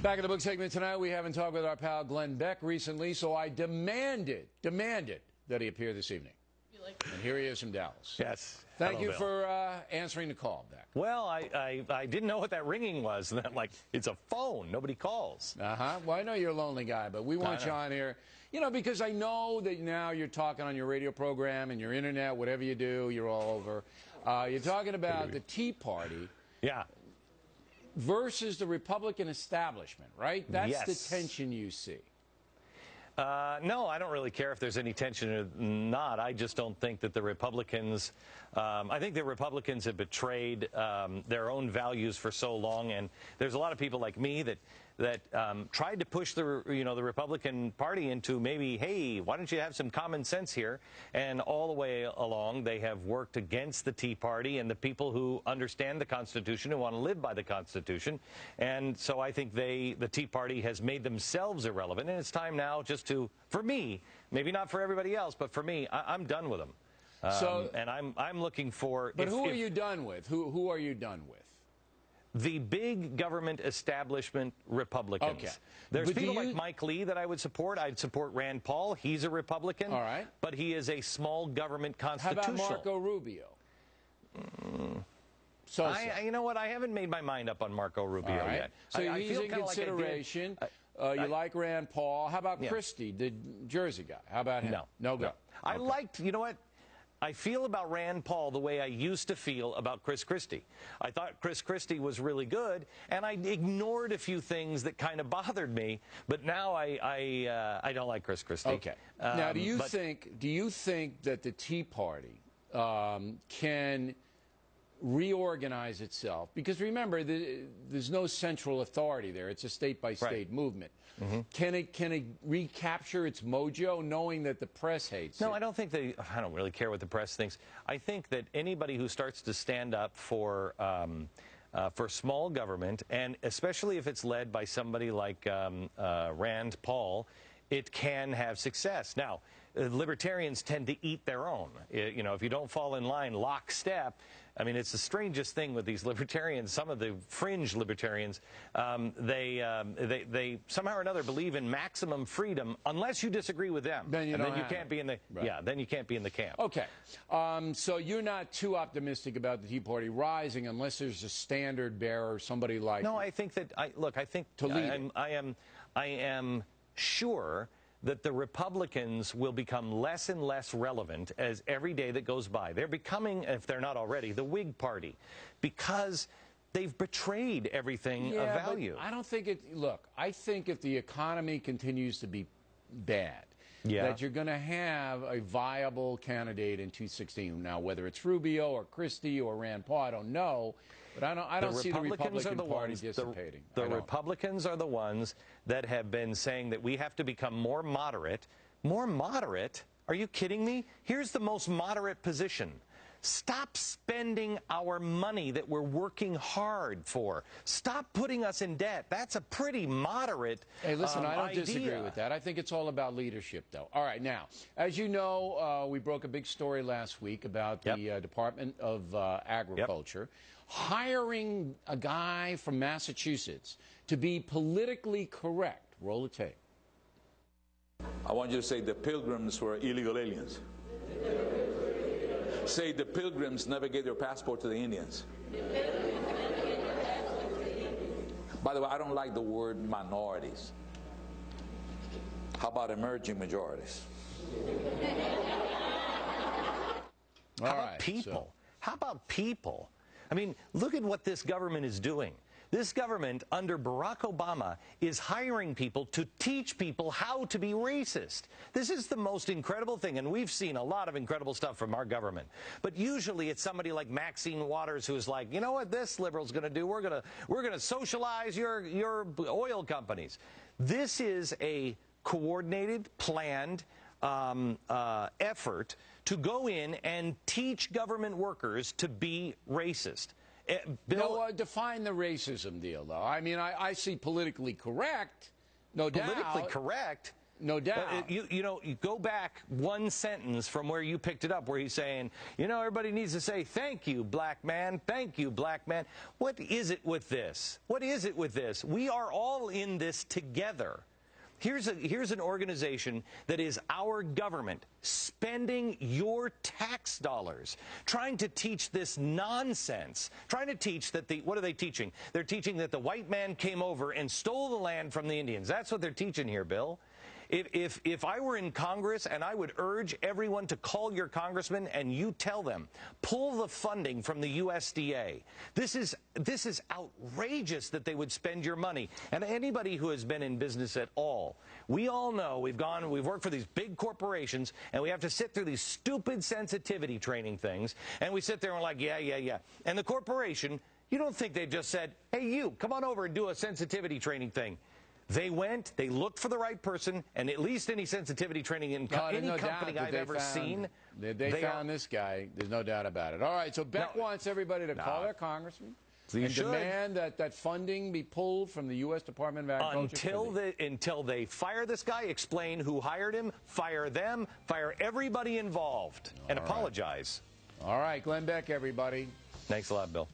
Back in the book segment tonight, we haven't talked with our pal Glenn Beck recently, so I demanded that he appear this evening. And here he is from Dallas. Yes. Thank you for answering the call, Beck. Well, I didn't know what that ringing was. That, like, it's a phone. Nobody calls. Well, I know you're a lonely guy, but we want you on here. You know, because I know that now you're talking on your radio program and your internet, whatever you do, you're all over. You're talking about the Tea Party. Yeah. Versus the Republican establishment, right? That's Yes. the tension you see. No, I don't really care if there's any tension or not. I just don't think that the Republicans, I think the Republicans have betrayed their own values for so long, and there's a lot of people like me that tried to push the Republican Party into maybe, hey, why don't you have some common sense here? And all the way along, they have worked against the Tea Party and the people who understand the Constitution and want to live by the Constitution. And so I think the Tea Party has made themselves irrelevant, and it's time now just to, for me, maybe not for everybody else, but for me, I'm done with them. And I'm looking for. But who are you done with? Who are you done with? The big government establishment Republicans. Okay. There's people like Mike Lee that I would support. I'd support Rand Paul. He's a Republican. All right. But he is a small government constitutional. How about Marco Rubio? You know what? I haven't made my mind up on Marco Rubio yet. So he's in consideration. You like Rand Paul. How about Christie, the Jersey guy? How about him? No go. I liked, you know what? I feel about Rand Paul the way I used to feel about Chris Christie. I thought Chris Christie was really good, and I ignored a few things that kind of bothered me. But now I don't like Chris Christie. Okay. Now, do you think that the Tea Party can reorganize itself? Because remember, there's no central authority there. It's a state-by-state movement. Can it recapture its mojo, knowing that the press hates it? No, I don't think I don't really care what the press thinks. I think that anybody who starts to stand up for small government, and especially if it's led by somebody like Rand Paul, it can have success. Now, libertarians tend to eat their own. You know, if you don't fall in line lockstep, I mean, it's the strangest thing with these libertarians. Some of the fringe libertarians, they somehow or another believe in maximum freedom unless you disagree with them. Then you can't be in the then you can't be in the camp. Okay, so you're not too optimistic about the Tea Party rising unless there's a standard bearer, somebody like. No, I think that I think I am sure that the Republicans will become less and less relevant as every day that goes by. They're becoming, if they're not already, the Whig Party, because they've betrayed everything of value. But I don't think it. Look, I think if the economy continues to be bad, that you're going to have a viable candidate in 2016. Now, whether it's Rubio or Christie or Rand Paul, I don't know. But I don't see the Republican Party dissipating. The Republicans are the ones that have been saying that we have to become more moderate. More moderate? Are you kidding me? Here's the most moderate position. Stop spending our money that we're working hard for. Stop putting us in debt. That's a pretty moderate Hey, listen, I don't disagree with that. I think it's all about leadership, though. All right, now, as you know, we broke a big story last week about the Department of Agriculture hiring a guy from Massachusetts to be politically correct. Roll the tape. I want you to say the Pilgrims were illegal aliens. Say the Pilgrims never gave their passport to the Indians. By the way, I don't like the word minorities. How about emerging majorities? How about people? How about people? I mean, look at what this government is doing. This government, under Barack Obama, is hiring people to teach people how to be racist. This is the most incredible thing, and we've seen a lot of incredible stuff from our government. But usually it's somebody like Maxine Waters who's like, you know what this liberal's going to do? We're going to socialize your oil companies. This is a coordinated, planned effort to go in and teach government workers to be racist. Define the racism deal, though. I mean, I see politically correct, no doubt. Politically correct? no doubt. You know, you go back one sentence from where you picked it up, where he's saying, you know, everybody needs to say, thank you, black man, thank you, black man. What is it with this? What is it with this? We are all in this together. Here's an organization that is our government spending your tax dollars, trying to teach this nonsense, trying to teach that what are they teaching? They're teaching that the white man came over and stole the land from the Indians. That's what they're teaching here, Bill. If I were in Congress, and I would urge everyone to call your congressman and you tell them, pull the funding from the USDA. This is outrageous that they would spend your money. And anybody who has been in business at all, we all know we've worked for these big corporations, and we have to sit through these stupid sensitivity training things, and we sit there and we're like, yeah. And the corporation, you don't think they just said, hey, you, come on over and do a sensitivity training thing. They went, they looked for the right person, and at least any sensitivity training in any company I've ever seen. They found this guy. There's no doubt about it. All right, so Beck wants everybody to call their congressman and demand that funding be pulled from the U.S. Department of Agriculture. Until they fire this guy, explain who hired him, fire them, fire everybody involved, and apologize. All right, Glenn Beck, everybody. Thanks a lot, Bill.